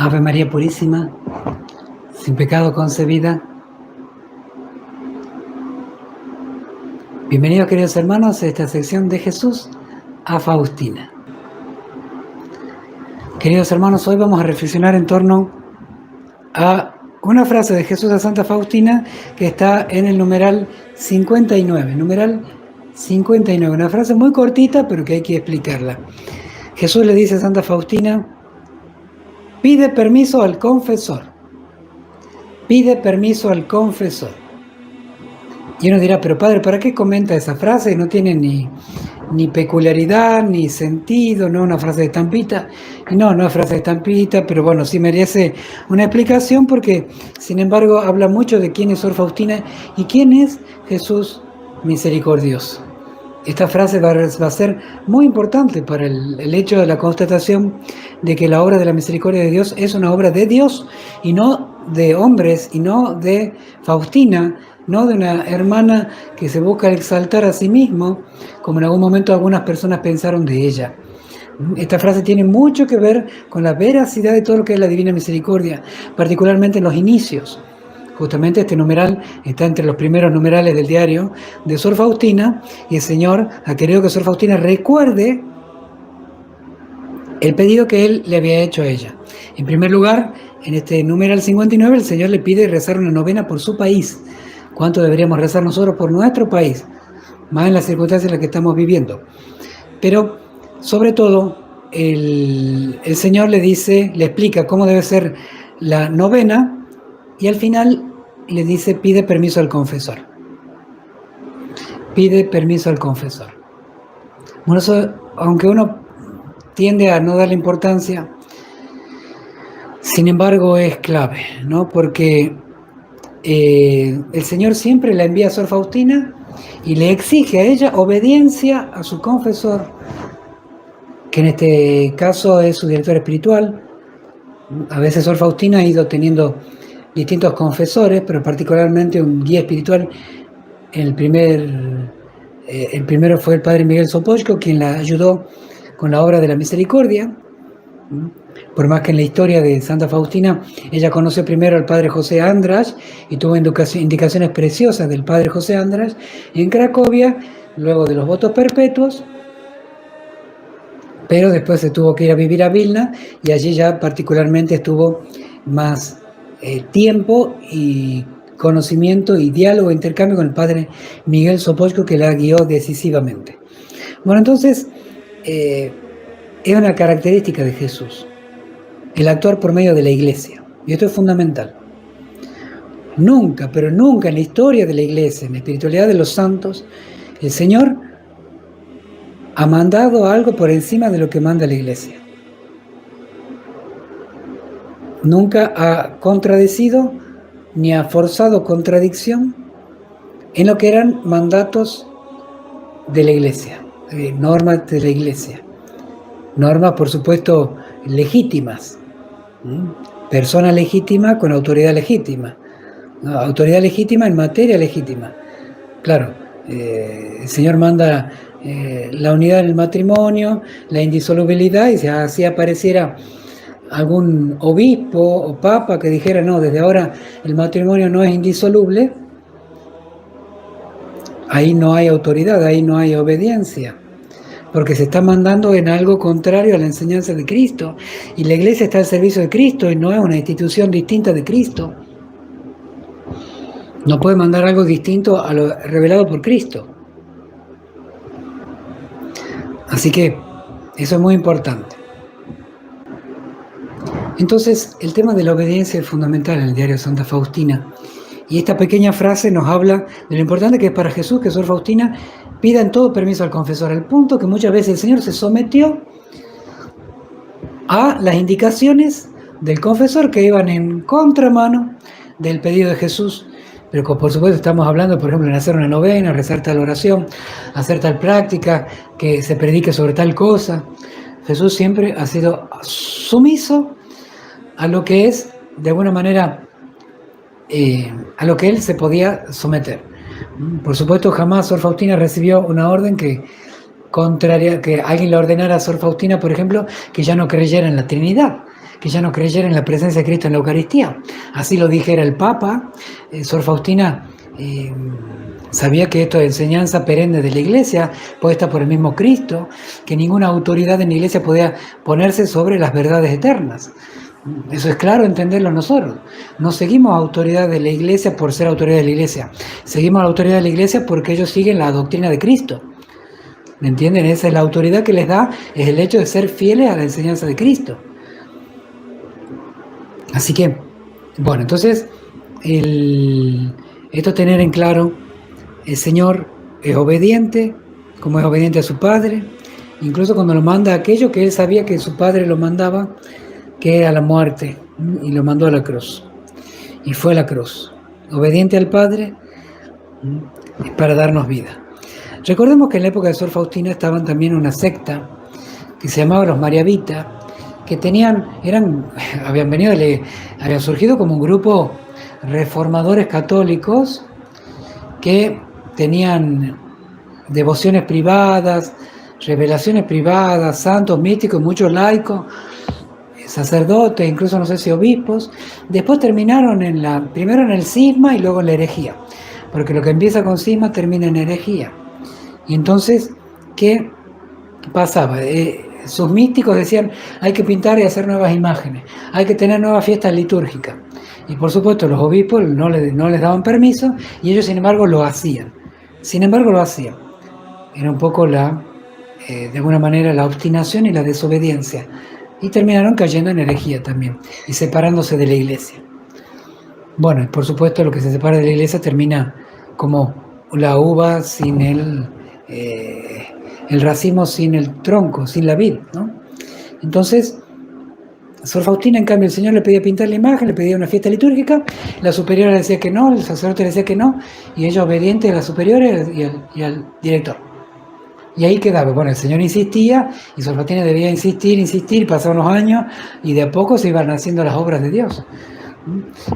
Ave María Purísima, sin pecado concebida. Bienvenidos, queridos hermanos, a esta sección de Jesús a Faustina. Queridos hermanos, hoy vamos a reflexionar en torno a una frase de Jesús a Santa Faustina que está en el numeral 59. Numeral 59, una frase muy cortita, pero que hay que explicarla. Jesús le dice a Santa Faustina: pide permiso al confesor. Pide permiso al confesor. Y uno dirá, pero padre, ¿para qué comenta esa frase? No tiene ni peculiaridad, ni sentido, no es una frase de estampita. Y no es frase de estampita, pero bueno, sí merece una explicación porque, sin embargo, habla mucho de quién es Sor Faustina y quién es Jesús misericordioso. Esta frase va a ser muy importante para el hecho de la constatación de que la obra de la misericordia de Dios es una obra de Dios y no de hombres, y no de Faustina, no de una hermana que se busca exaltar a sí mismo, como en algún momento algunas personas pensaron de ella. Esta frase tiene mucho que ver con la veracidad de todo lo que es la Divina Misericordia, particularmente en los inicios. Justamente este numeral está entre los primeros numerales del diario de Sor Faustina, y el Señor ha querido que Sor Faustina recuerde el pedido que Él le había hecho a ella. En primer lugar, en este numeral 59, el Señor le pide rezar una novena por su país. ¿Cuánto deberíamos rezar nosotros por nuestro país? Más en las circunstancias en las que estamos viviendo. Pero, sobre todo, el Señor le explica cómo debe ser la novena, y al final le dice: pide permiso al confesor. Pide permiso al confesor. Bueno, eso, aunque uno tiende a no darle importancia, sin embargo es clave, ¿no? Porque el Señor siempre la envía a Sor Faustina y le exige a ella obediencia a su confesor, que en este caso es su director espiritual. A veces Sor Faustina ha ido teniendo distintos confesores, pero particularmente un guía espiritual. El primero fue el padre Miguel Sopoćko, quien la ayudó con la obra de la misericordia. Por más que en la historia de Santa Faustina ella conoció primero al padre José András y tuvo indicaciones preciosas del padre José András en Cracovia, luego de los votos perpetuos, pero después se tuvo que ir a vivir a Vilna, y allí ya particularmente estuvo más tiempo y conocimiento y diálogo, intercambio con el padre Miguel Sopoćko, que la guió decisivamente. Bueno, entonces es una característica de Jesús el actuar por medio de la Iglesia, y esto es fundamental. Nunca, pero nunca en la historia de la Iglesia, en la espiritualidad de los santos, el Señor ha mandado algo por encima de lo que manda la Iglesia. Nunca ha contradecido ni ha forzado contradicción en lo que eran mandatos de la Iglesia, normas de la Iglesia. Normas, por supuesto, legítimas. Persona legítima con autoridad legítima. Autoridad legítima en materia legítima. Claro, el Señor manda la unidad en el matrimonio, la indisolubilidad, y si así apareciera algún obispo o papa que dijera: no, desde ahora el matrimonio no es indisoluble, ahí no hay autoridad, ahí no hay obediencia, porque se está mandando en algo contrario a la enseñanza de Cristo, y la Iglesia está al servicio de Cristo y no es una institución distinta de Cristo. No puede mandar algo distinto a lo revelado por Cristo. Así que eso es muy importante. Entonces, el tema de la obediencia es fundamental en el diario de Santa Faustina. Y esta pequeña frase nos habla de lo importante que es para Jesús que Sor Faustina pida en todo permiso al confesor, al punto que muchas veces el Señor se sometió a las indicaciones del confesor que iban en contramano del pedido de Jesús. Pero por supuesto estamos hablando, por ejemplo, en hacer una novena, rezar tal oración, hacer tal práctica, que se predique sobre tal cosa. Jesús siempre ha sido sumiso a lo que es, de alguna manera, a lo que él se podía someter. Por supuesto, jamás Sor Faustina recibió una orden que alguien le ordenara a Sor Faustina, por ejemplo, que ya no creyera en la Trinidad, que ya no creyera en la presencia de Cristo en la Eucaristía. Así lo dijera el Papa. Sor Faustina sabía que esto es enseñanza perenne de la Iglesia, puesta por el mismo Cristo, que ninguna autoridad en la Iglesia podía ponerse sobre las verdades eternas. Eso es claro entenderlo nosotros. No seguimos autoridad de la Iglesia por ser autoridad de la Iglesia. Seguimos la autoridad de la Iglesia porque ellos siguen la doctrina de Cristo. ¿Me entienden? Esa es la autoridad que les da, es el hecho de ser fieles a la enseñanza de Cristo. Así que, bueno, entonces, esto tener en claro, el Señor es obediente, como es obediente a su Padre, incluso cuando lo manda a aquello que él sabía que su Padre lo mandaba, que era la muerte, y lo mandó a la cruz. Y fue a la cruz. Obediente al Padre para darnos vida. Recordemos que en la época de Sor Faustina estaban también una secta que se llamaba los Mariavitas, que habían surgido como un grupo reformadores católicos que tenían devociones privadas, revelaciones privadas, santos, místicos, muchos laicos, sacerdotes, incluso no sé si obispos. Después terminaron primero en el cisma y luego en la herejía, porque lo que empieza con cisma termina en herejía. Y entonces, ¿qué pasaba? Sus místicos decían, hay que pintar y hacer nuevas imágenes, hay que tener nuevas fiestas litúrgicas. Y por supuesto los obispos no les daban permiso y ellos sin embargo lo hacían. Era un poco de alguna manera la obstinación y la desobediencia. Y terminaron cayendo en herejía también y separándose de la Iglesia. Bueno, y por supuesto lo que se separa de la Iglesia termina como la uva sin el racimo sin el tronco, sin la vid, ¿no? Entonces, Sor Faustina, en cambio, el Señor le pedía pintar la imagen, le pedía una fiesta litúrgica, la superiora le decía que no, el sacerdote le decía que no, y ella obediente a la superiora y al director. Y ahí quedaba. Bueno, el Señor insistía, y Sor Faustina debía insistir, pasaron los años, y de a poco se iban haciendo las obras de Dios.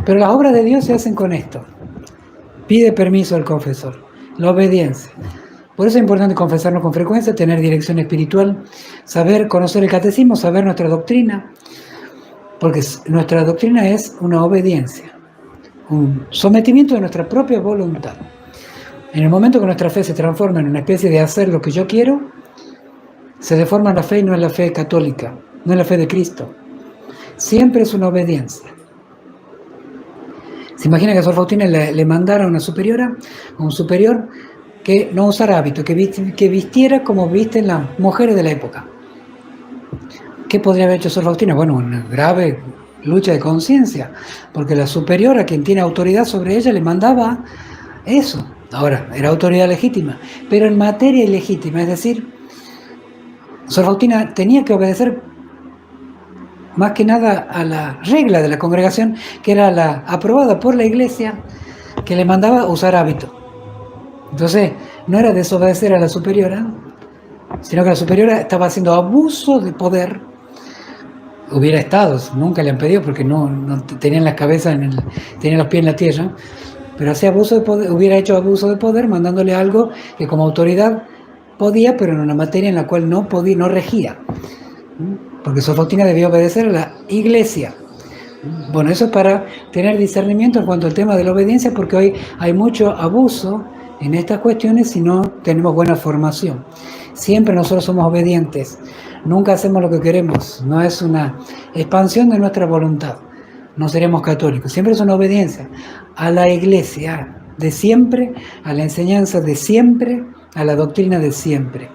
Pero las obras de Dios se hacen con esto. Pide permiso al confesor, la obediencia. Por eso es importante confesarnos con frecuencia, tener dirección espiritual, saber conocer el catecismo, saber nuestra doctrina, porque nuestra doctrina es una obediencia, un sometimiento de nuestra propia voluntad. En el momento que nuestra fe se transforma en una especie de hacer lo que yo quiero, se deforma la fe y no es la fe católica, no es la fe de Cristo. Siempre es una obediencia. Se imagina que a Sor Faustina le mandara a una superiora, a un superior, que no usara hábito, que vistiera como visten las mujeres de la época. ¿Qué podría haber hecho Sor Faustina? Bueno, una grave lucha de conciencia, porque la superiora, quien tiene autoridad sobre ella, le mandaba eso. Ahora, era autoridad legítima, pero en materia ilegítima, es decir, Sor Faustina tenía que obedecer más que nada a la regla de la congregación, que era la aprobada por la Iglesia, que le mandaba usar hábito. Entonces, no era desobedecer a la superiora, sino que la superiora estaba haciendo abuso de poder. Hubiera estado, nunca le han pedido porque no tenían las cabezas tenían los pies en la tierra, pero hacía abuso de poder, hubiera hecho abuso de poder mandándole algo que como autoridad podía, pero en una materia en la cual no regía. Porque Sor Faustina debía obedecer a la Iglesia. Bueno, eso es para tener discernimiento en cuanto al tema de la obediencia, porque hoy hay mucho abuso en estas cuestiones si no tenemos buena formación. Siempre nosotros somos obedientes, nunca hacemos lo que queremos, no es una expansión de nuestra voluntad, no seremos católicos, siempre es una obediencia a la Iglesia de siempre, a la enseñanza de siempre, a la doctrina de siempre.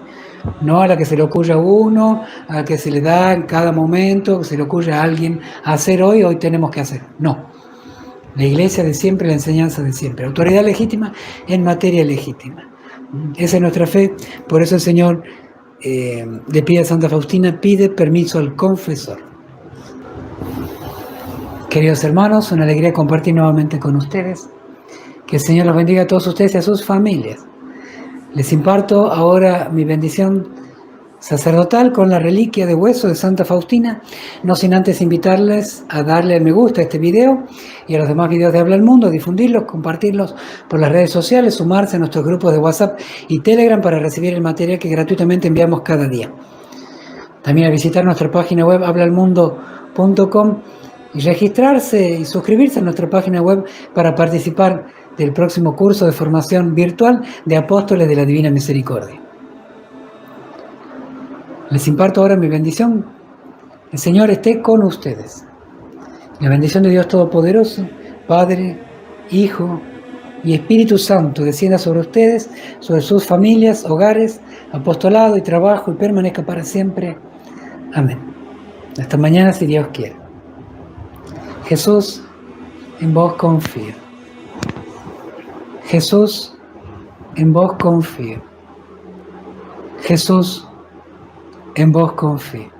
No a la que se le ocurre a uno, a la que se le da en cada momento, que se le ocurre a alguien hacer hoy tenemos que hacer. No. La Iglesia de siempre, la enseñanza de siempre. Autoridad legítima en materia legítima. Esa es nuestra fe. Por eso el Señor le pide a Santa Faustina, pide permiso al confesor. Queridos hermanos, una alegría compartir nuevamente con ustedes. Que el Señor los bendiga a todos ustedes y a sus familias. Les imparto ahora mi bendición sacerdotal con la reliquia de hueso de Santa Faustina, no sin antes invitarles a darle me gusta a este video y a los demás videos de Habla el Mundo, difundirlos, compartirlos por las redes sociales, sumarse a nuestros grupos de WhatsApp y Telegram para recibir el material que gratuitamente enviamos cada día. También a visitar nuestra página web hablalmundo.org www.apostolesdeladivinamisericordria.com y registrarse y suscribirse a nuestra página web para participar del próximo curso de formación virtual de Apóstoles de la Divina Misericordia. Les imparto ahora mi bendición. El Señor esté con ustedes. La bendición de Dios Todopoderoso, Padre, Hijo y Espíritu Santo descienda sobre ustedes, sobre sus familias, hogares, apostolado y trabajo y permanezca para siempre. Amén. Hasta mañana si Dios quiere. Jesús, en vos confío. Jesús, en vos confío. Jesús, en vos confío.